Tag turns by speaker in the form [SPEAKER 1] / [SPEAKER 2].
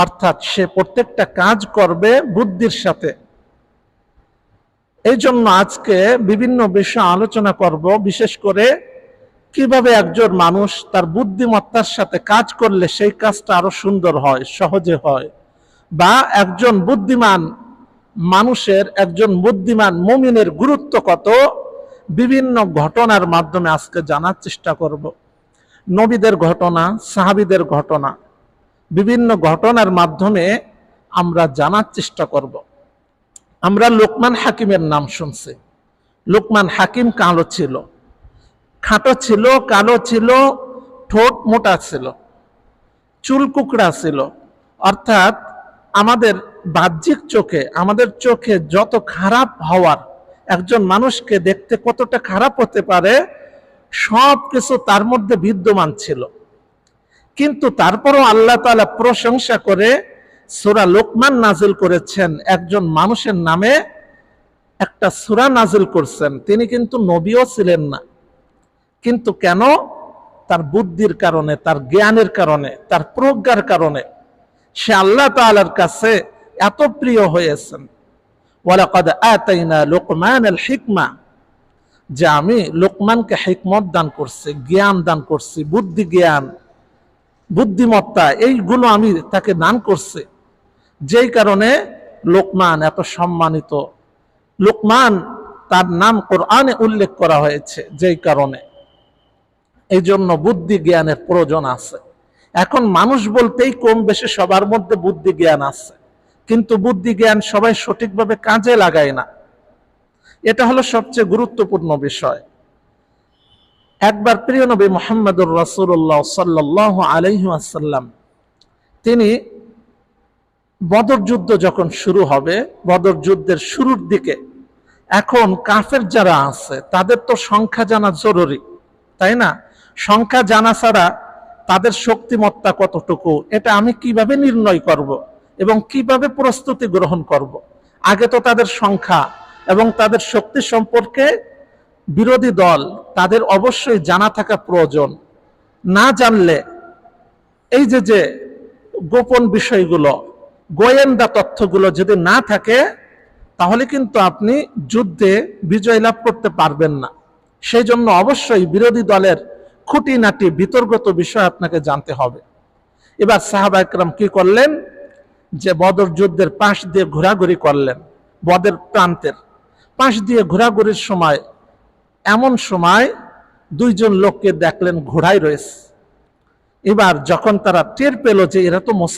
[SPEAKER 1] অর্থাৎ সে প্রত্যেকটা কাজ করবে বুদ্ধির সাথে। এই জন্য আজকে বিভিন্ন বিষয় আলোচনা করব, বিশেষ করে কিভাবে একজন মানুষ তার বুদ্ধিমত্তার সাথে কাজ করলে সেই কাজটা আরো সুন্দর হয়, সহজে হয়, বা একজন বুদ্ধিমান মানুষের, একজন বুদ্ধিমান মুমিনের গুরুত্ব কত, বিভিন্ন ঘটনার মাধ্যমে আজকে জানার চেষ্টা করব। নবীদের ঘটনা, সাহাবীদের ঘটনা, বিভিন্ন ঘটনার মাধ্যমে আমরা জানার চেষ্টা করব। আমরা লোকমান হাকিমের নাম শুনছি। লোকমান হাকিম কালো ছিল, খাটো ছিল, কালো ছিল, ঠোঁট মোটা ছিল, চুল কুকড়া ছিল। অর্থাৎ আমাদের বাহ্যিক চোখে, আমাদের চোখে যত খারাপ হওয়ার, একজন মানুষকে দেখতে কতটা খারাপ হতে পারে, সব কিছু তার মধ্যে বিদ্যমান ছিল। কিন্তু তারপরও আল্লাহ তাআলা প্রশংসা করে সূরা লোকমান নাজিল করেছেন। একজন মানুষের নামে একটা সূরা নাজিল করছেন, তিনি কিন্তু নবীও ছিলেন না, কিন্তু কেন? তার বুদ্ধির কারণে, তার জ্ঞানের কারণে, তার প্রজ্ঞার কারণে সে আল্লাহ তাআলার কাছে এত প্রিয় হয়েছেন। ওয়ালাকাদ আতাইনা লুকমানাল হিকমা, যে আমি লোকমানকে হিকমত দান করছি, জ্ঞান দান করছি, বুদ্ধি জ্ঞান, বুদ্ধিমত্তা, এইগুলো আমি তাকে দান করছি। যেই কারণে লোকমান এত সম্মানিত। লোকমান তার নাম কোরআনে উল্লেখ করা হয়েছে যেই কারণে। এই জন্য বুদ্ধি জ্ঞানের প্রয়োজন আছে। এখন মানুষ বলতেই কম বেশি সবার মধ্যে বুদ্ধি জ্ঞান আছে, কিন্তু বুদ্ধি জ্ঞান সবাই সঠিকভাবে কাজে লাগায় না। এটা হলো সবচেয়ে গুরুত্বপূর্ণ বিষয়। একবার প্রিয় নবী মুহাম্মদুর রাসূলুল্লাহ সাল্লাল্লাহু আলাইহি ওয়াসাল্লাম, তিনি বদর যুদ্ধ যখন শুরু হবে, বদর যুদ্ধের শুরুর দিকে, এখন কাফের যারা আছে তাদের তো সংখ্যা জানা জরুরি, তাই না? সংখ্যা জানা ছাড়া তাদের শক্তিমত্তা কতটুকু এটা আমি কিভাবে নির্ণয় করব এবং কিভাবে প্রস্তুতি গ্রহণ করব? আগে তো তাদের সংখ্যা এবং তাদের শক্তি সম্পর্কে বিরোধী দল তাদের অবশ্যই জানা থাকা প্রয়োজন। না জানলে এই যে গোপন বিষয়গুলো, গোয়েন্দা তথ্যগুলো যদি না থাকে, তাহলে কিন্তু আপনি যুদ্ধে বিজয় লাভ করতে পারবেন না। সেই জন্য অবশ্যই বিরোধী দলের খুঁটিনাটি বিতর্কিত বিষয় আপনাকে জানতে হবে। এবার সাহাবা একরাম কি করলেন, যে বদর যুদ্ধের পাশ দিয়ে ঘোরাঘুরি করলেন, বদের প্রান্তের পাশ দিয়ে ঘোরাঘুরির সময় এমন সময় দুইজন লোককে দেখলেন ঘোড়ায় রয়েছে। এবার যখন তারা টের পেল যে এরা তো